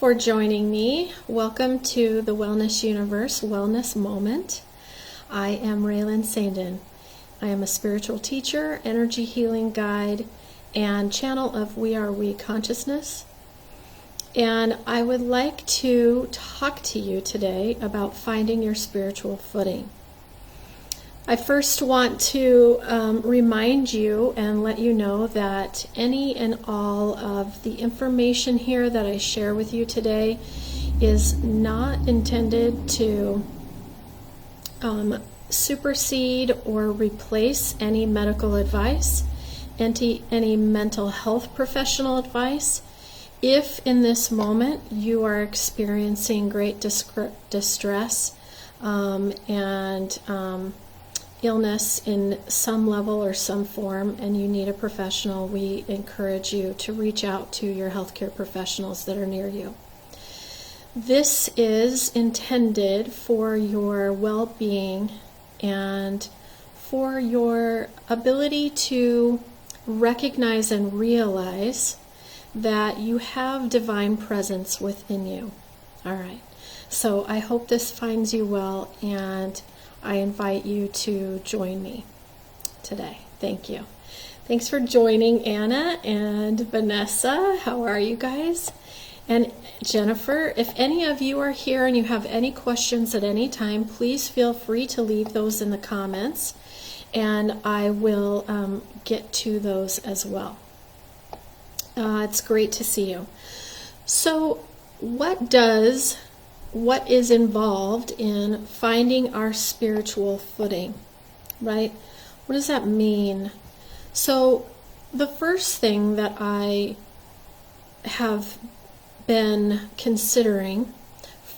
for joining me. Welcome to the Wellness Universe Wellness Moment. I am Raelin Saindon. I am a spiritual teacher, energy healing guide, and channel of We Are We Consciousness. And I would like to talk to you today about finding your spiritual footing. I first want to remind you and let you know that any and all of the information here that I share with you today is not intended to supersede or replace any medical advice, any mental health professional advice. If in this moment you are experiencing great distress and illness in some level or some form and you need a professional, we encourage you to reach out to your healthcare professionals that are near you. This is intended for your well-being and for your ability to recognize and realize that you have divine presence within you. All right. So I hope this finds you well, and I invite you to join me today. Thank you. Thanks for joining, Anna and Vanessa. How are you guys? And Jennifer, if any of you are here and you have any questions at any time, please feel free to leave those in the comments, and I will get to those as well. It's great to see you. So what is involved in finding our spiritual footing, right? What does that mean? So the first thing that I have been considering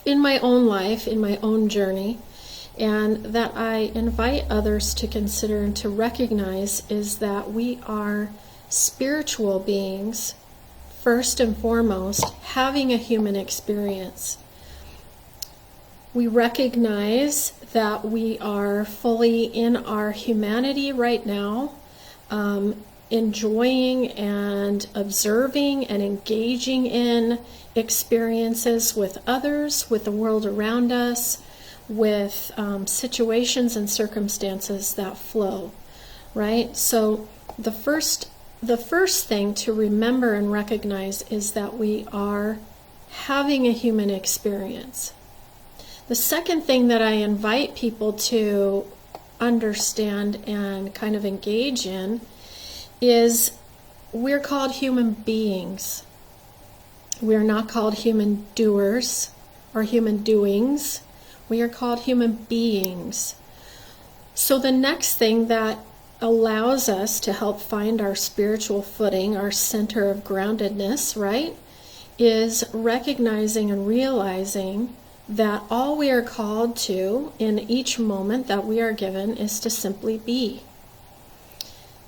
in my own life, in my own journey, and that I invite others to consider and to recognize is that we are spiritual beings, first and foremost, having a human experience. We recognize that we are fully in our humanity right now, enjoying and observing and engaging in experiences with others, with the world around us, with situations and circumstances that flow, right? So the first thing to remember and recognize is that we are having a human experience. The second thing that I invite people to understand and kind of engage in is we're called human beings. We're not called human doers or human doings. We are called human beings. So the next thing that allows us to help find our spiritual footing, our center of groundedness, right, is recognizing and realizing that all we are called to in each moment that we are given is to simply be.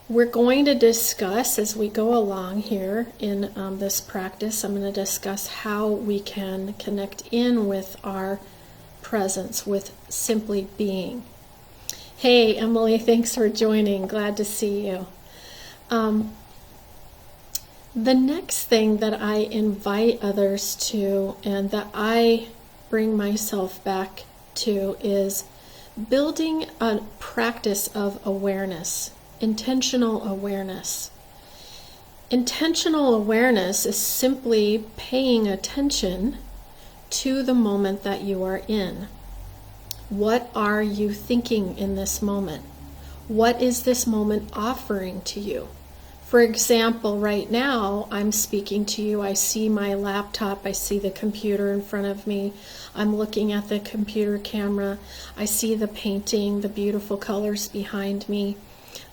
We're going to discuss as we go along here in this practice, I'm going to discuss how we can connect in with our presence, with simply being. Hey, Emily, thanks for joining. Glad to see you. The next thing that I invite others to and that I bring myself back to is building a practice of awareness, intentional awareness. Intentional awareness is simply paying attention to the moment that you are in. What are you thinking in this moment? What is this moment offering to you? For example, right now, I'm speaking to you. I see my laptop. I see the computer in front of me. I'm looking at the computer camera. I see the painting, the beautiful colors behind me.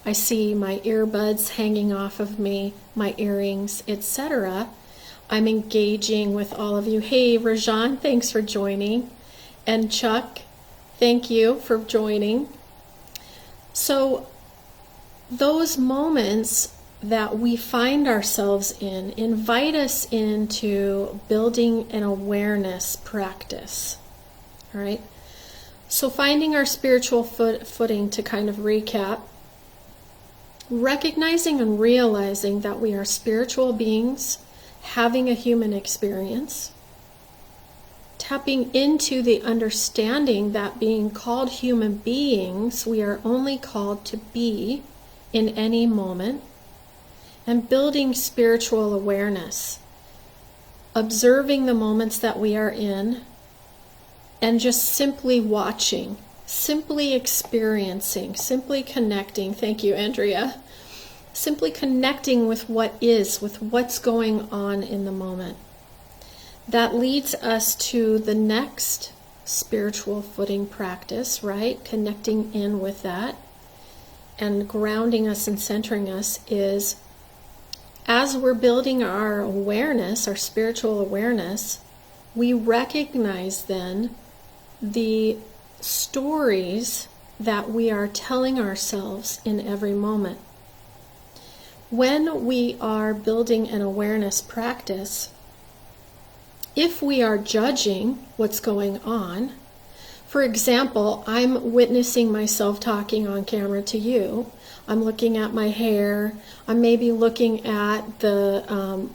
I see my earbuds hanging off of me, my earrings, etc. I'm engaging with all of you. Hey, Rajan, thanks for joining. And Chuck, thank you for joining. So those moments that we find ourselves in invite us into building an awareness practice. All right? So finding our spiritual footing, to kind of recap, recognizing and realizing that we are spiritual beings having a human experience. tapping into the understanding that being called human beings, we are only called to be in any moment, and building spiritual awareness, observing the moments that we are in, and just simply watching, simply experiencing, simply connecting. Thank you, Andrea. Simply connecting with what is, with what's going on in the moment. That leads us to the next spiritual footing practice, right? Connecting in with that and grounding us and centering us is, as we're building our awareness, our spiritual awareness, we recognize then the stories that we are telling ourselves in every moment. When we are building an awareness practice, if we are judging what's going on, for example, I'm witnessing myself talking on camera to you. I'm looking at my hair. I'm maybe looking at the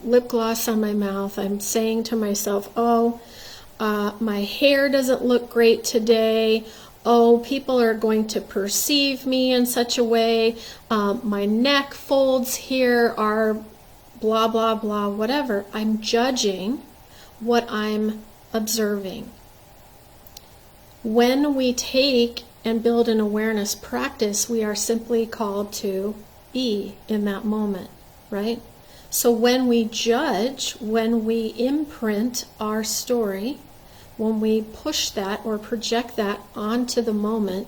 lip gloss on my mouth. I'm saying to myself, my hair doesn't look great today. Oh, people are going to perceive me in such a way. My neck folds here are blah, blah, blah, whatever. I'm judging what I'm observing. When we take and build an awareness practice, we are simply called to be in that moment, right? So when we judge, when we imprint our story, when we push that or project that onto the moment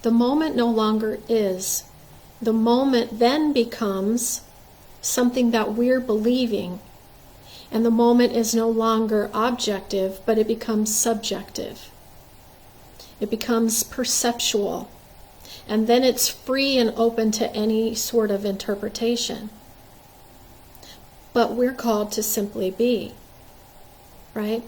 no longer is. The moment then becomes something that we're believing, and the moment is no longer objective, but it becomes subjective. It becomes perceptual, and then it's free and open to any sort of interpretation. But we're called to simply be, right?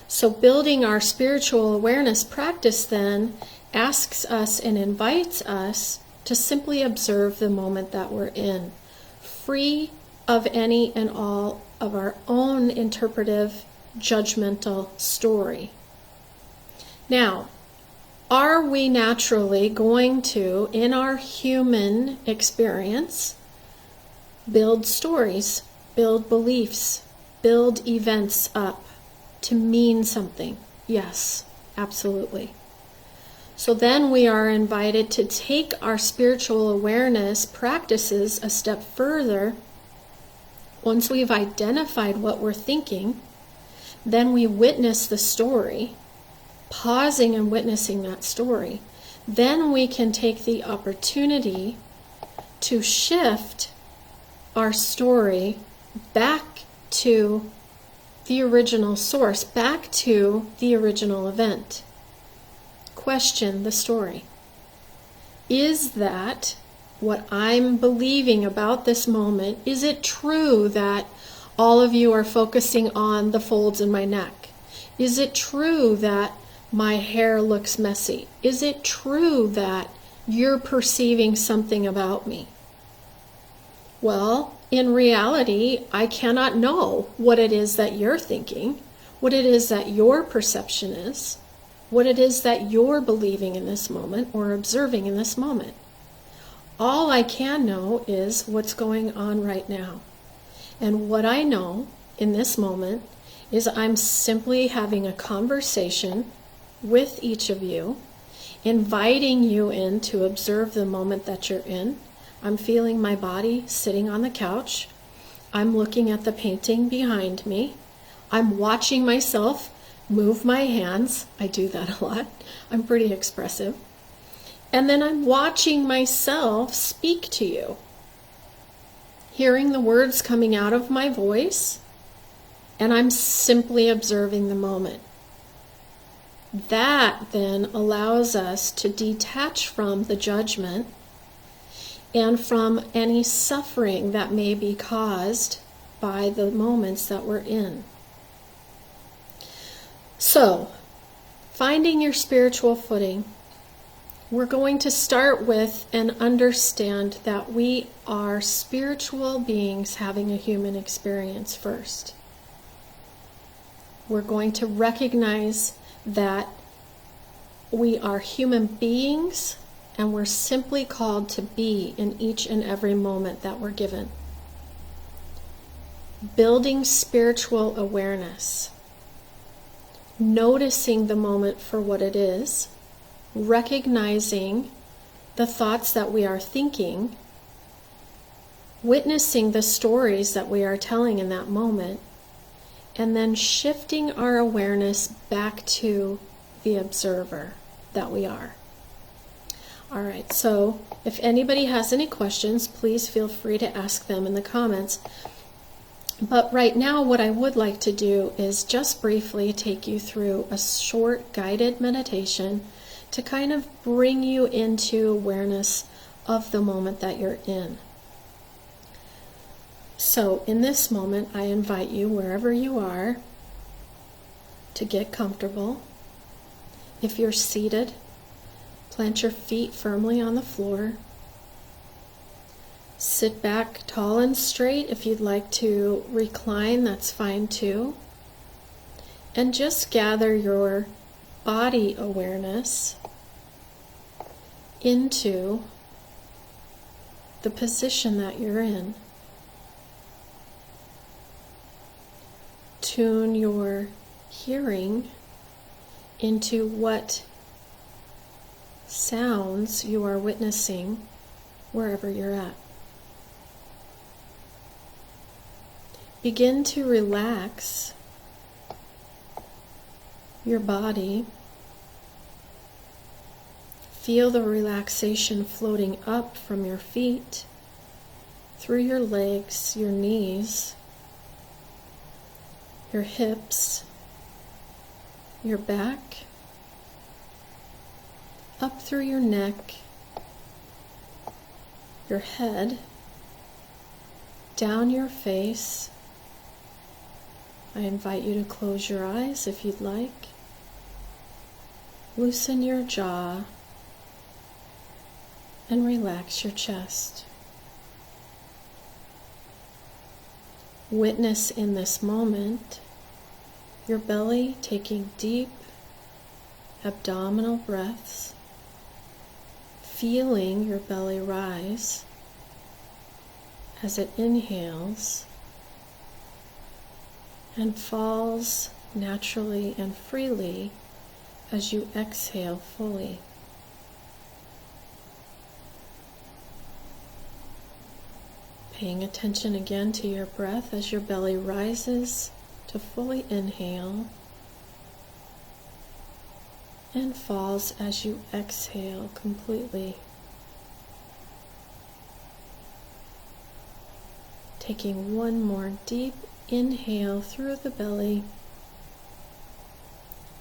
So building our spiritual awareness practice then asks us and invites us to simply observe the moment that we're in, free of any and all of our own interpretive, judgmental story. Now, are we naturally going to, in our human experience, build stories, build beliefs, build events up to mean something? Yes, absolutely. So then we are invited to take our spiritual awareness practices a step further. Once we've identified what we're thinking, then we witness the story, pausing and witnessing that story. Then we can take the opportunity to shift our story back to the original source, back to the original event. Question the story. Is that what I'm believing about this moment? Is it true that all of you are focusing on the folds in my neck? Is it true that my hair looks messy? Is it true that you're perceiving something about me? Well, in reality, I cannot know what it is that you're thinking, what it is that your perception is, what it is that you're believing in this moment or observing in this moment. All I can know is what's going on right now. And what I know in this moment is I'm simply having a conversation with each of you, inviting you in to observe the moment that you're in. I'm feeling my body sitting on the couch. I'm looking at the painting behind me. I'm watching myself move my hands. I do that a lot. I'm pretty expressive. And then I'm watching myself speak to you, hearing the words coming out of my voice, and I'm simply observing the moment. That then allows us to detach from the judgment and from any suffering that may be caused by the moments that we're in. So, finding your spiritual footing, we're going to start with and understand that we are spiritual beings having a human experience first. We're going to recognize that we are human beings and we're simply called to be in each and every moment that we're given. Building spiritual awareness, noticing the moment for what it is, recognizing the thoughts that we are thinking, witnessing the stories that we are telling in that moment, and then shifting our awareness back to the observer that we are. All right, so if anybody has any questions, please feel free to ask them in the comments. But right now, what I would like to do is just briefly take you through a short guided meditation to kind of bring you into awareness of the moment that you're in. So in this moment, I invite you, wherever you are, to get comfortable. If you're seated, plant your feet firmly on the floor. Sit back tall and straight. If you'd like to recline, that's fine too. And just gather your body awareness into the position that you're in. Tune your hearing into what sounds you are witnessing wherever you're at. Begin to relax your body. Feel the relaxation floating up from your feet, through your legs, your knees, your hips, your back, up through your neck, your head, down your face. I invite you to close your eyes if you'd like. Loosen your jaw and relax your chest. Witness in this moment your belly taking deep abdominal breaths, feeling your belly rise as it inhales and falls naturally and freely as you exhale fully. Paying attention again to your breath as your belly rises to fully inhale and falls as you exhale completely. Taking one more deep inhale through the belly,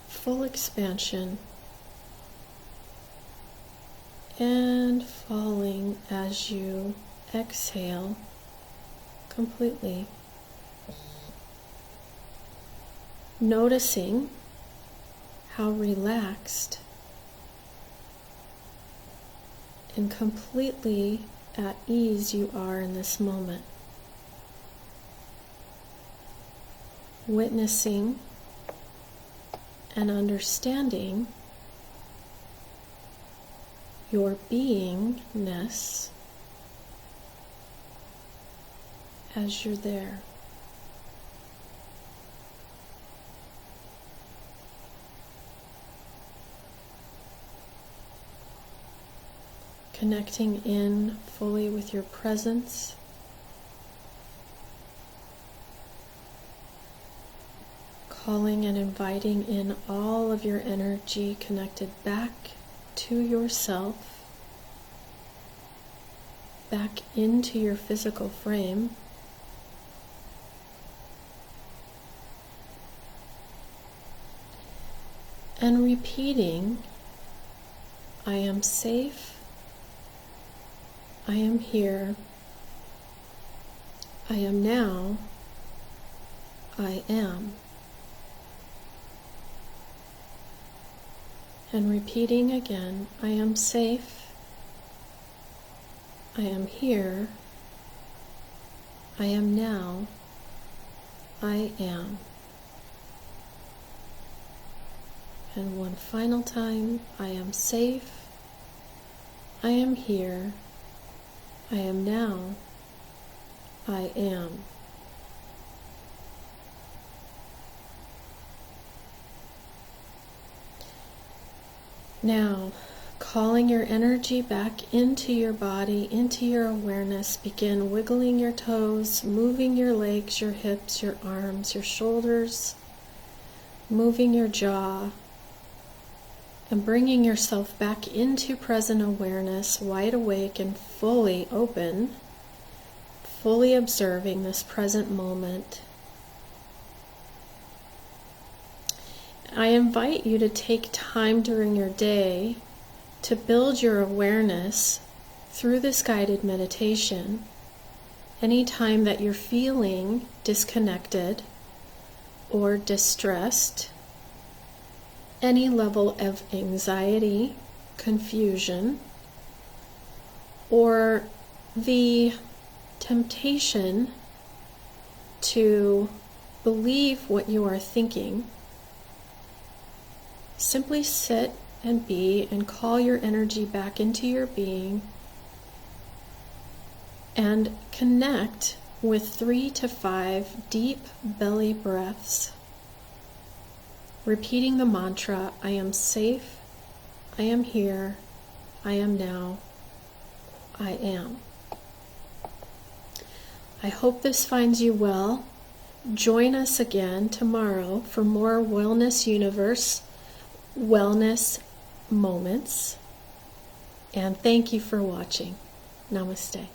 full expansion, and falling as you exhale completely. Noticing how relaxed and completely at ease you are in this moment. Witnessing and understanding your beingness as you're there. Connecting in fully with your presence. Calling and inviting in all of your energy connected back to yourself, back into your physical frame. And repeating, I am safe, I am here, I am now, I am. And repeating again, I am safe, I am here, I am now, I am. And one final time, I am safe, I am here, I am now, I am. Now, calling your energy back into your body, into your awareness, begin wiggling your toes, moving your legs, your hips, your arms, your shoulders, moving your jaw, and bringing yourself back into present awareness, wide awake and fully open, fully observing this present moment. I invite you to take time during your day to build your awareness through this guided meditation. Anytime that you're feeling disconnected or distressed, any level of anxiety, confusion, or the temptation to believe what you are thinking, simply sit and be and call your energy back into your being and connect with 3 to 5 deep belly breaths, repeating the mantra, I am safe, I am here, I am now, I am. I hope this finds you well. Join us again tomorrow for more Wellness Universe wellness moments. And thank you for watching. Namaste.